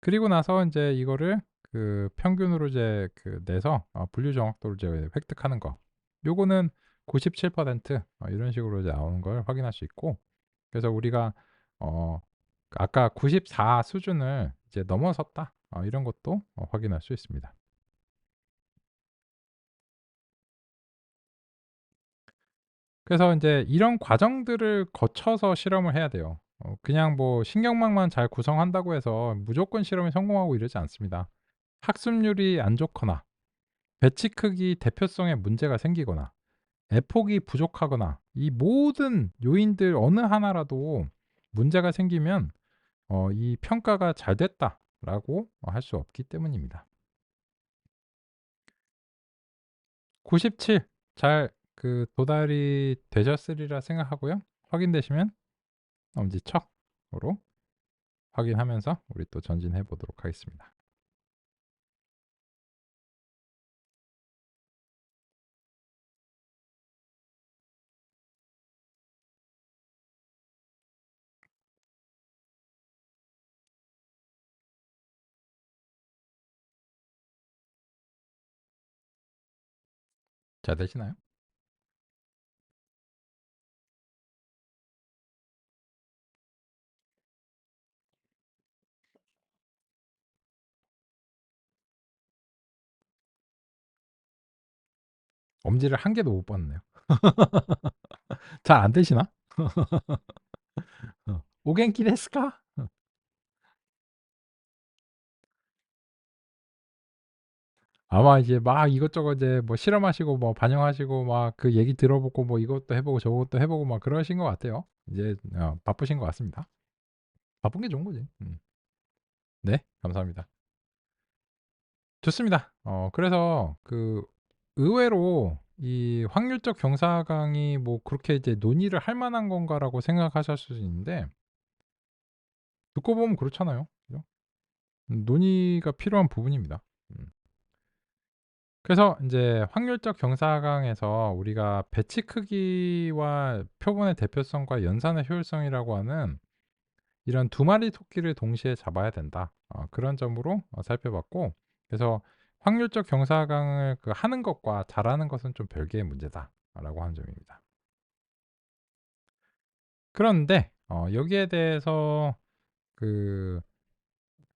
그리고 나서 인제 이거를 그 평균으로 이제 그 내서 분류 정확도를 이제 획득하는 거. 요거는 97% 이런 식으로 이제 나오는 걸 확인할 수 있고, 그래서 우리가 어 아까 94 수준을 이제 넘어섰다, 이런 것도 확인할 수 있습니다. 그래서 인제 이런 과정들을 거쳐서 실험을 해야 돼요. 그냥 뭐 신경망만 잘 구성한다고 해서 무조건 실험에 성공하고 이러지 않습니다. 학습률이 안 좋거나 배치 크기 대표성에 문제가 생기거나 에폭이 부족하거나 이 모든 요인들 어느 하나라도 문제가 생기면 이 평가가 잘 됐다라고 할 수 없기 때문입니다. 97 잘 그 도달이 되셨으리라 생각하고요. 확인되시면 엄지척으로 확인하면서 우리 또 전진해 보도록 하겠습니다. 잘 되시나요? 엄지를 한 개도 못 뻗네요. 잘 안 되시나? 오겐키 데스까? 아마 이제 막 이것저것 이제 뭐 실험하시고 뭐 반영하시고 막 그 얘기 들어보고 뭐 이것도 해 보고 저것도 해 보고 막 그러신 것 같아요. 이제 바쁘신 것 같습니다. 바쁜 게 좋은 거지. 네. 감사합니다. 좋습니다. 그래서 의외로 이 확률적 경사강이 뭐 그렇게 이제 '논의를 할 만한 건가.'라고 생각하실 수 있는데 듣고 보면 그렇잖아요. 그죠? 논의가 필요한 부분입니다. 음. 그래서 인제 확률적 경사강에서 우리가 배치 크기와 표본의 대표성과 연산의 효율성이라고 하는 이런 두 마리 토끼를 동시에 잡아야 된다. 그런 점으로 살펴봤고, 그래서 확률적 경사강을 하는 것과 잘하는 것은 좀 별개의 문제다라고 하는 점입니다. 그런데 여기에 대해서 그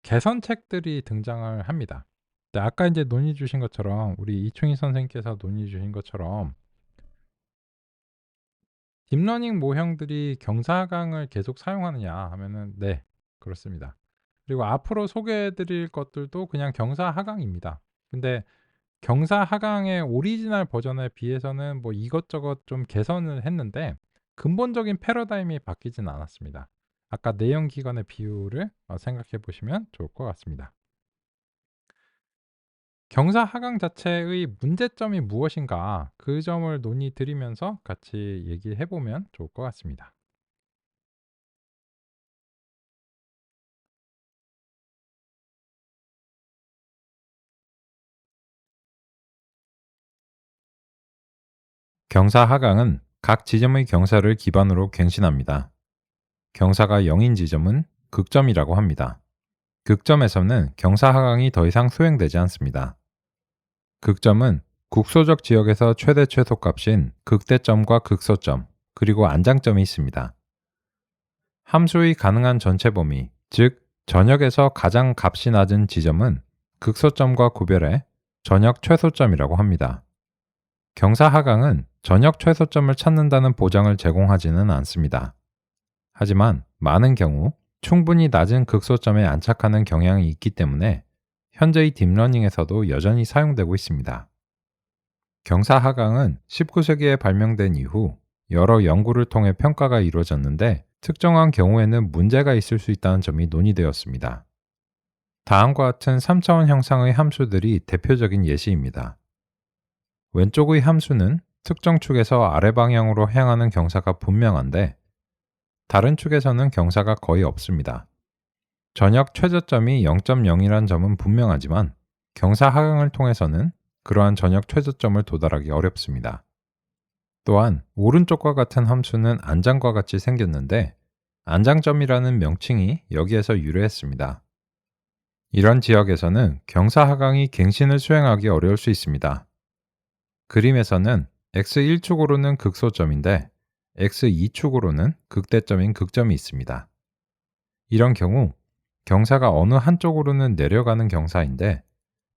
개선책들이 등장을 합니다. 네, 아까 인제 논의 주신 것처럼 우리 이충희 선생님께서 논의 주신 것처럼 딥러닝 모형들이 경사강을 계속 사용하느냐 하면은 네, 그렇습니다. 그리고 앞으로 소개해 드릴 것들도 그냥 경사하강입니다. 근데 경사하강의 오리지널 버전에 비해서는 뭐 이것저것 좀 개선을 했는데 근본적인 패러다임이 바뀌진 않았습니다. 아까 내연 기관의 비율을 생각해 보시면 좋을 것 같습니다. 경사하강 자체의 문제점이 무엇인가, 그 점을 논의 드리면서 같이 얘기해 보면 좋을 것 같습니다. 경사 하강은 각 지점의 경사를 기반으로 갱신합니다. 경사가 0인 지점은 극점이라고 합니다. 극점에서는 경사 하강이 더 이상 수행되지 않습니다. 극점은 국소적 지역에서 최대 최소값인 극대점과 극소점, 그리고 안장점이 있습니다. 함수의 가능한 전체 범위, 즉 전역에서 가장 값이 낮은 지점은 극소점과 구별해 전역 최소점이라고 합니다. 경사 하강은 전역 최소점을 찾는다는 보장을 제공하지는 않습니다. 하지만 많은 경우 충분히 낮은 극소점에 안착하는 경향이 있기 때문에 현재의 딥러닝에서도 여전히 사용되고 있습니다. 경사 하강은 19세기에 발명된 이후 여러 연구를 통해 평가가 이루어졌는데 특정한 경우에는 문제가 있을 수 있다는 점이 논의되었습니다. 다음과 같은 3차원 형상의 함수들이 대표적인 예시입니다. 왼쪽의 함수는 특정 축에서 아래 방향으로 향하는 경사가 분명한데 다른 축에서는 경사가 거의 없습니다. 전역 최저점이 0.0이란 점은 분명하지만 경사 하강을 통해서는 그러한 전역 최저점을 도달하기 어렵습니다. 또한 오른쪽과 같은 함수는 안장과 같이 생겼는데 안장점이라는 명칭이 여기에서 유래했습니다. 이런 지역에서는 경사 하강이 갱신을 수행하기 어려울 수 있습니다. 그림에서는 x1축으로는 극소점인데 x2축으로는 극대점인 극점이 있습니다. 이런 경우 경사가 어느 한쪽으로는 내려가는 경사인데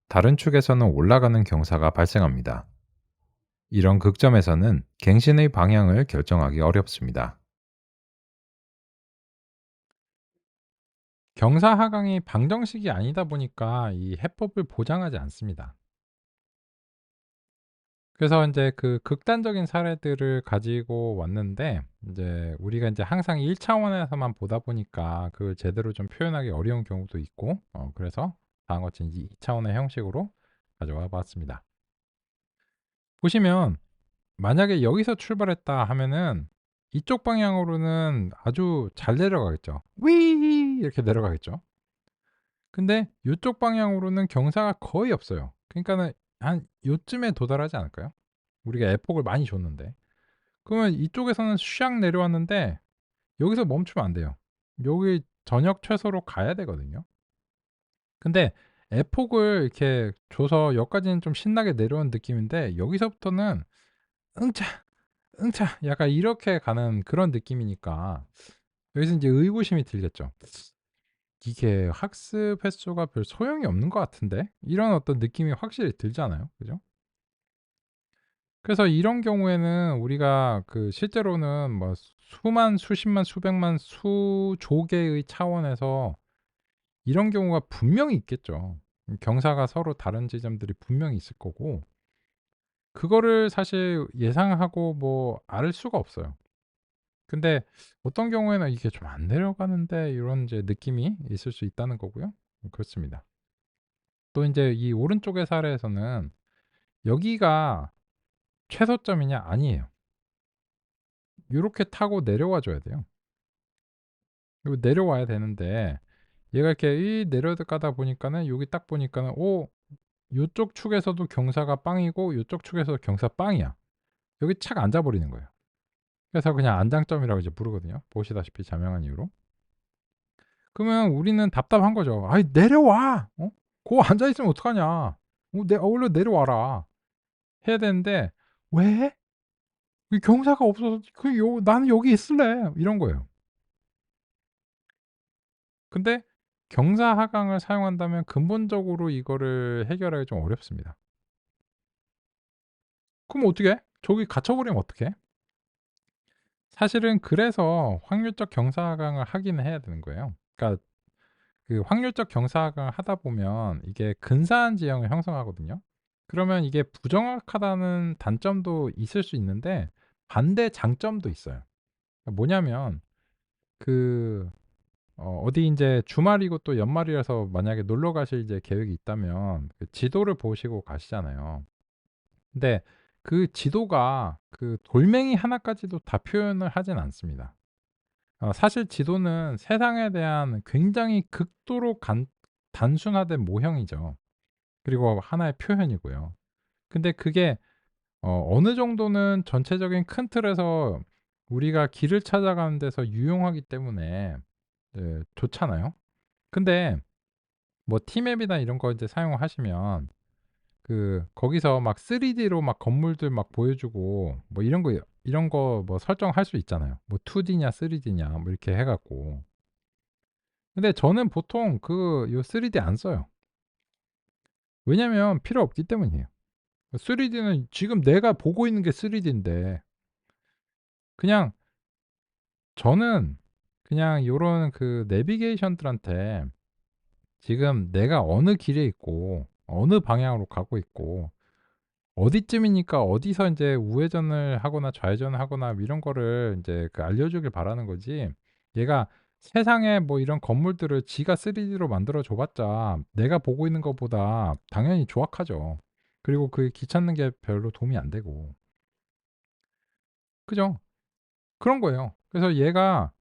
다른 축에서는 올라가는 경사가 발생합니다. 이런 극점에서는 갱신의 방향을 결정하기 어렵습니다. 경사 하강이 방정식이 아니다 보니까 이 해법을 보장하지 않습니다. 그래서 인제 극단적인 사례들을 가지고 왔는데, 인제 우리가 인제 항상 1 차원에서만 보다 보니까 그걸 제대로 좀 표현하기 어려운 경우도 있고, 그래서 다음과 같이 이제 2 차원의 형식으로 가져와 봤습니다. 보시면 만약에 여기서 출발했다 하면은 이쪽 방향으로는 아주 잘 내려가겠죠. "위" 이렇게 내려가겠죠. 근데 요쪽 방향으로는 경사가 거의 없어요. 그러니까는 한 요쯤에 도달하지 않을까요? 우리가 에폭을 많이 줬는데. 그러면 이쪽에서는 샥 내려왔는데 여기서 멈추면 안 돼요. 여기 전역 최소로 가야 되거든요. 근데 에폭을 이렇게 줘서 여기까지는 좀 신나게 내려온 느낌인데 여기서부터는 응차, 응차 약간 이렇게 가는 그런 느낌이니까 여기서 인제 의구심이 들겠죠. '이게 학습 횟수가 별 소용이 없는 것 같은데?' 이런 어떤 느낌이 확실히 들잖아요. 그죠? 그래서 이런 경우에는 우리가 그 실제로는 뭐 수만, 수십만, 수백만, 수조 개의 차원에서 이런 경우가 분명히 있겠죠. 경사가 서로 다른 지점들이 분명히 있을 거고 그거를 사실 예상하고 뭐 알 수가 없어요. 근데 어떤 경우에는 '이게 좀 안 내려가는데.' 이런 이제 느낌이 있을 수 있다는 거고요. 그렇습니다. 또 인제 이 오른쪽의 사례에서는 여기가 최소점이냐? 아니에요. 요렇게 타고 내려와 줘야 돼요. 그리고 내려와야 되는데 얘가 이렇게 내려가다 보니까는 여기 딱 보니까는 요쪽 축에서도 경사가 빵이고 요쪽 축에서도 경사 빵이야. 여기 착 앉아 버리는 거예요. 그래서 그냥 안장점이라고 이제 부르거든요, 보시다시피 자명한 이유로. 그러면 우리는 답답한 거죠. "아이 내려와. 고 앉아 있으면 어떡하냐. 얼른 내려와라." 해야 되는데 "왜? 이 경사가 없어서 나는 여기 있을래." 이런 거예요. 근데 경사 하강을 사용한다면 근본적으로 이거를 해결하기 좀 어렵습니다. 그럼 어떻게 해? 저기 갇혀 버리면 어떡해? 사실은 그래서 확률적 경사 하강을 하기는 해야 되는 거예요. 그러니까 그 확률적 경사 하강을 하다 보면 이게 근사한 지형을 형성하거든요. 그러면 이게 부정확하다는 단점도 있을 수 있는데 반대 장점도 있어요. 그러니까 뭐냐면 그 어디 인제 주말이고 또 연말이라서 만약에 놀러 가실 이제 계획이 있다면 그 지도를 보시고 가시잖아요. 근데 그 지도가 그 돌멩이 하나까지도 다 표현을 하진 않습니다. 사실 지도는 세상에 대한 굉장히 극도로 단순화된 모형이죠. 그리고 하나의 표현이고요. 근데 그게 어느 정도는 전체적인 큰 틀에서 우리가 길을 찾아가는 데서 유용하기 때문에 좋잖아요. 근데 뭐 티맵이나 이런 거 이제 사용하시면 거기서 막 3D로 막 건물들 막 보여주고 뭐 이런 거 뭐 설정할 수 있잖아요. 뭐 2D냐 3D냐 뭐 이렇게 해 갖고. 근데 저는 보통 요 3D 안 써요. 왜냐면 필요 없기 때문이에요. 3D는 지금 내가 보고 있는 게 3D인데 그냥 저는 그냥 요런 내비게이션들한테 지금 내가 어느 길에 있고 어느 방향으로 가고 있고 어디쯤이니까 어디서 인제 우회전을 하거나 좌회전을 하거나 뭐 이런 거를 인제 알려주길 바라는 거지 얘가 세상에 뭐 이런 건물들을 지가 3D로 만들어 줘 봤자 내가 보고 있는 것보다 당연히 조악하죠. 그리고 그 길 찾는 게 별로 도움이 안 되고. 그죠? 그런 거예요. 그래서 얘가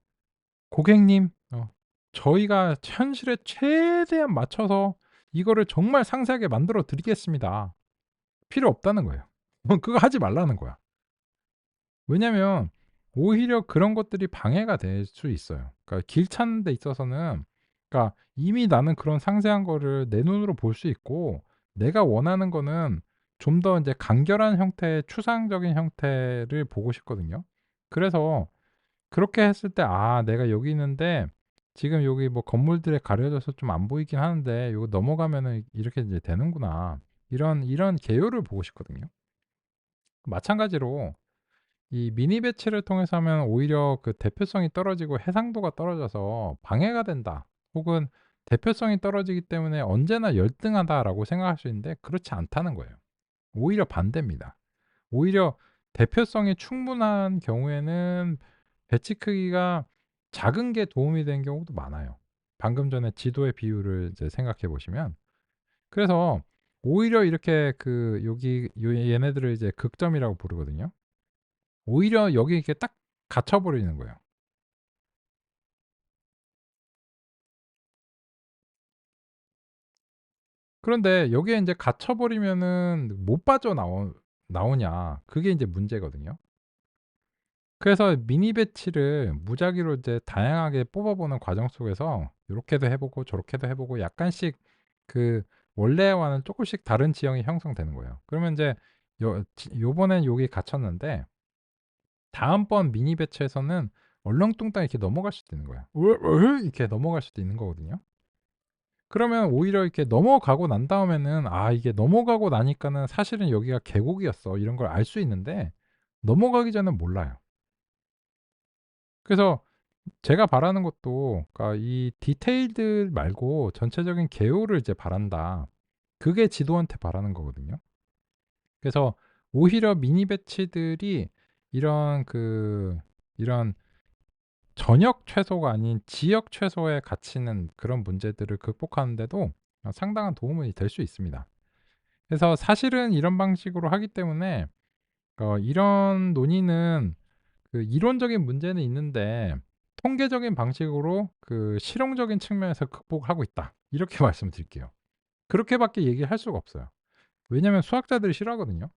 "고객님 저희가 현실에 최대한 맞춰서 이거를 정말 상세하게 만들어 드리겠습니다." 필요 없다는 거예요. 그거 하지 말라는 거야. 왜냐면 오히려 그런 것들이 방해가 될 수 있어요. 그러니까 길 찾는 데 있어서는 그러니까 이미 나는 그런 상세한 거를 내 눈으로 볼 수 있고 내가 원하는 거는 좀 더 인제 간결한 형태의 추상적인 형태를 보고 싶거든요. 그래서 그렇게 했을 때 '아 내가 여기 있는데 지금 여기 뭐 건물들에 가려져서 좀 안 보이긴 하는데 요거 넘어가면은 이렇게 이제 되는구나.' 이런 개요를 보고 싶거든요. 마찬가지로 이 미니 배치를 통해서 하면 오히려 그 대표성이 떨어지고 해상도가 떨어져서 방해가 된다. 혹은 대표성이 떨어지기 때문에 언제나 열등하다라고 생각할 수 있는데 그렇지 않다는 거예요. 오히려 반대입니다. 오히려 대표성이 충분한 경우에는 배치 크기가 작은 게 도움이 되는 경우도 많아요. 방금 전에 지도의 비유를 이제 생각해 보시면 그래서 오히려 이렇게 얘네들을 이제 극점이라고 부르거든요. 오히려 여기 이렇게 딱 갇혀 버리는 거예요. 그런데 여기에 인제 갇혀 버리면은 못 나오냐 그게 인제 문제거든요. 그래서 미니 배치를 무작위로 이제 다양하게 뽑아 보는 과정 속에서 요렇게도 해 보고 저렇게도 해 보고 약간씩 그 원래와는 쪼끔씩 다른 지형이 형성되는 거예요. 그러면 인제 요번엔 여기 갇혔는데 다음번 미니 배치에서는 얼렁뚱땅 이렇게 넘어갈 수도 있는 거야. 이렇게 넘어갈 수도 있는 거거든요. 그러면 오히려 이렇게 넘어가고 난 다음에는 '아 이게 넘어가고 나니까는 사실은 여기가 계곡이었어.' 이런 걸 알 수 있는데 넘어가기 전엔 몰라요. 그래서 제가 바라는 것도 그러니까 이 디테일들 말고 전체적인 개요를 이제 바란다. 그게 지도한테 바라는 거거든요. 그래서 오히려 미니 배치들이 이런 이런 전역 최소가 아닌 지역 최소에 갇히는 그런 문제들을 극복하는 데도 상당한 도움이 될 수 있습니다. 그래서 사실은 이런 방식으로 하기 때문에 이런 논의는 이론적인 문제는 있는데 통계적인 방식으로 실용적인 측면에서 극복하고 있다. 이렇게 말씀드릴게요. 그렇게밖에 얘기할 수가 없어요. 왜냐하면 수학자들이 싫어하거든요.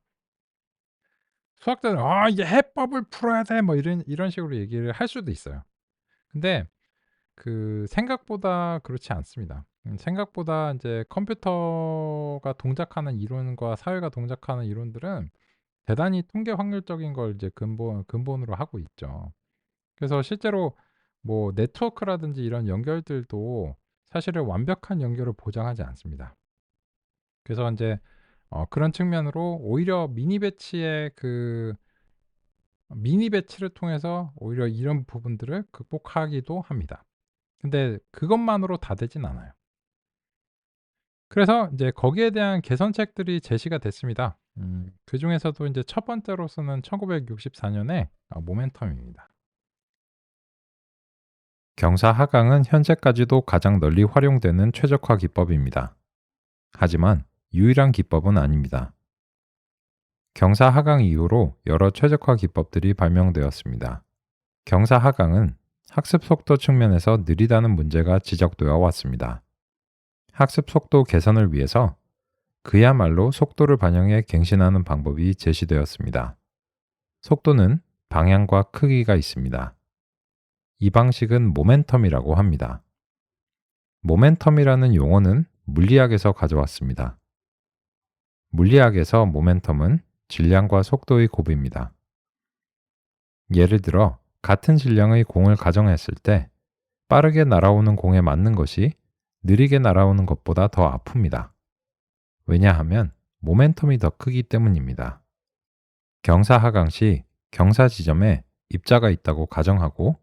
수학자들은 "아 이제 해법을 풀어야 돼." 뭐 이런 식으로 얘기를 할 수도 있어요. 근데 생각보다 그렇지 않습니다. 생각보다 인제 컴퓨터가 동작하는 이론과 사회가 동작하는 이론들은 대단히 통계 확률적인 걸 이제 근본으로 하고 있죠. 그래서 실제로 뭐 네트워크라든지 이런 연결들도 사실은 완벽한 연결을 보장하지 않습니다. 그래서 인제 그런 측면으로 오히려 미니 배치를 통해서 오히려 이런 부분들을 극복하기도 합니다. 근데 그것만으로 다 되진 않아요. 그래서 인제 거기에 대한 개선책들이 제시가 됐습니다. 그중에서도 인제 첫 번째로서는 1964 년에 모멘텀입니다. 경사 하강은 현재까지도 가장 널리 활용되는 최적화 기법입니다. 하지만 유일한 기법은 아닙니다. 경사 하강 이후로 여러 최적화 기법들이 발명되었습니다. 경사 하강은 학습 속도 측면에서 느리다는 문제가 지적되어 왔습니다. 학습 속도 개선을 위해서 그야말로 속도를 반영해 갱신하는 방법이 제시되었습니다. 속도는 방향과 크기가 있습니다. 이 방식은 모멘텀이라고 합니다. 모멘텀이라는 용어는 물리학에서 가져왔습니다. 물리학에서 모멘텀은 질량과 속도의 곱입니다. 예를 들어 같은 질량의 공을 가정했을 때 빠르게 날아오는 공에 맞는 것이 느리게 날아오는 것보다 더 아픕니다. 왜냐하면 모멘텀이 더 크기 때문입니다. 경사 하강 시 경사 지점에 입자가 있다고 가정하고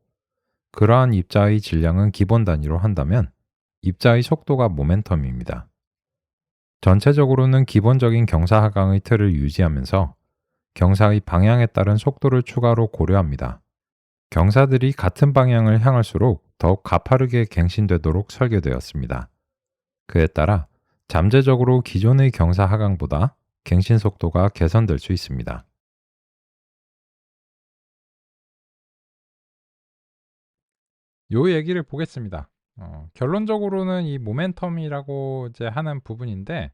그러한 입자의 질량은 기본 단위로 한다면 입자의 속도가 모멘텀입니다. 전체적으로는 기본적인 경사 하강의 틀을 유지하면서 경사의 방향에 따른 속도를 추가로 고려합니다. 경사들이 같은 방향을 향할수록 더욱 가파르게 갱신되도록 설계되었습니다. 그에 따라 잠재적으로 기존의 경사 하강보다 갱신 속도가 개선될 수 있습니다. 요 얘기를 보겠습니다. 결론적으로는 이 모멘텀이라고 이제 하는 부분인데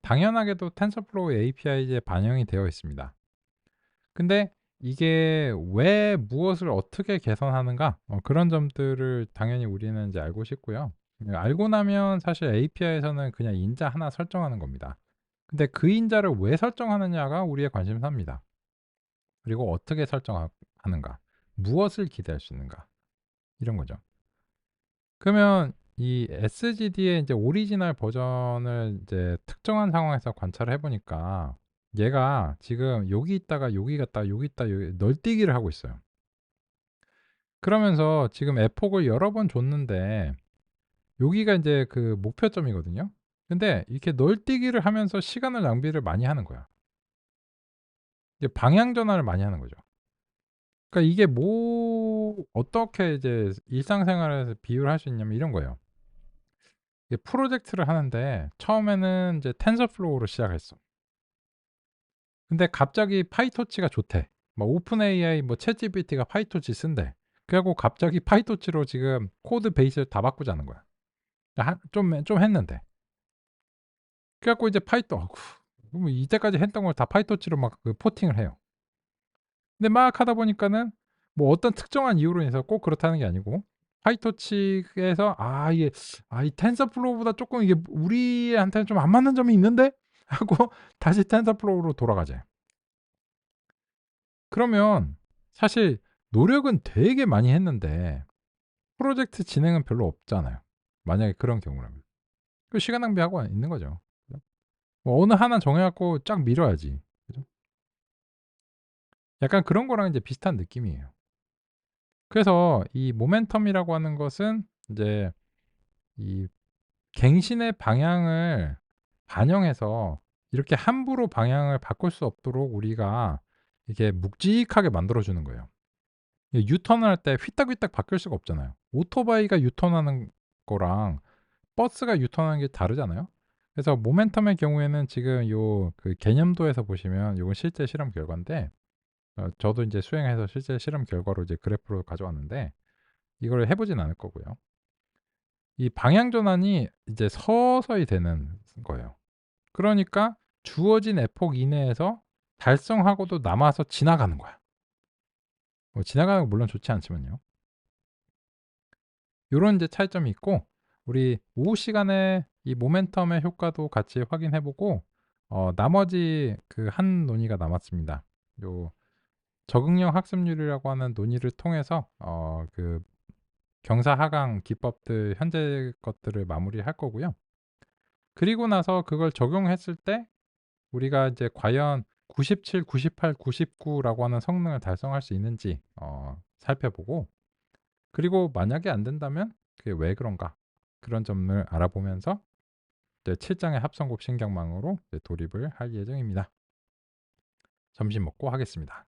당연하게도 텐서플로우 API에 반영이 되어 있습니다. 근데 이게 왜 무엇을 어떻게 개선하는가 그런 점들을 당연히 우리는 이제 알고 싶고요. 알고 나면 사실 API에서는 그냥 인자 하나 설정하는 겁니다. 근데 그 인자를 왜 설정하느냐가 우리의 관심사입니다. 그리고 어떻게 설정하는가, 무엇을 기대할 수 있는가 이런 거죠. 그러면 이 SGD의 이제 오리지널 버전을 이제 특정한 상황에서 관찰을 해 보니까 얘가 지금 여기 있다가 여기 갔다가 여기 있다 여기 널뛰기를 하고 있어요. 그러면서 지금 에폭을 여러 번 줬는데 여기가 인제 목표점이거든요. 근데 이렇게 널뛰기를 하면서 시간을 낭비를 많이 하는 거야. 이제 방향 전환을 많이 하는 거죠. 그러니까 이게 어떻게 이제 일상생활에서 비유를 할 수 있냐면 이런 거예요. 이게 프로젝트를 하는데 처음에는 이제 텐서플로우로 시작했어. 근데 갑자기 파이토치가 좋대. 뭐 오픈 AI 뭐 챗GPT가 파이토치 쓴대. 그래 갖고 갑자기 파이토치로 지금 코드 베이스를 다 바꾸자는 거야. 한 좀 했는데. 그래 갖고 이제 어후 뭐 이때까지 했던 걸 다 파이토치로 막 포팅을 해요. 근데 막 하다 보니까는 뭐 어떤 특정한 이유로 인해서 꼭 그렇다는 게 아니고 파이토치에서 '아 이게 이 텐서플로우보다 쪼끔 이게 우리한테는 좀 안 맞는 점이 있는데?' 하고 다시 텐서플로우로 돌아가재. 그러면 사실 노력은 되게 많이 했는데 프로젝트 진행은 별로 없잖아요. 만약에 그런 경우라면. 그 시간 낭비하고 있는 거죠. 그죠? 뭐 어느 하나 정해 갖고 쫙 밀어야지. 그죠? 약간 그런 거랑 이제 비슷한 느낌이에요. 그래서 이 모멘텀이라고 하는 것은 인제 이 갱신의 방향을 반영해서 이렇게 함부로 방향을 바꿀 수 없도록 우리가 이렇게 묵직하게 만들어 주는 거예요. 이 유턴을 할 때 휘딱휘딱 바뀔 수가 없잖아요. 오토바이가 유턴하는 거랑 버스가 유턴하는 게 다르잖아요. 그래서 모멘텀의 경우에는 지금 요 그 개념도에서 보시면 요건 실제 실험 결과인데 저도 인제 수행해서 실제 실험 결과로 이제 그래프로 가져왔는데 이거를 해 보진 않을 거고요. 이 방향 전환이 이제 서서히 되는 거예요. 그러니까 주어진 에폭 이내에서 달성하고도 남아서 지나가는 거야. 뭐 지나가는 건 물론 좋지 않지만요. 요런 이제 차이점이 있고 우리 오후 시간에 이 모멘텀의 효과도 같이 확인해 보고 나머지 그 한 논의가 남았습니다. 요 적응력 학습률이라고 하는 논의를 통해서 그 경사 하강 기법들 현재 것들을 마무리할 거고요. 그리고 나서 그걸 적용했을 때 우리가 이제 과연 97, 98, 99라고 하는 성능을 달성할 수 있는지 살펴보고 그리고 만약에 안 된다면 그게 왜 그런가 그런 점을 알아보면서 이제 7 장의 합성곱 신경망으로 이제 돌입을 할 예정입니다. 점심 먹고 하겠습니다.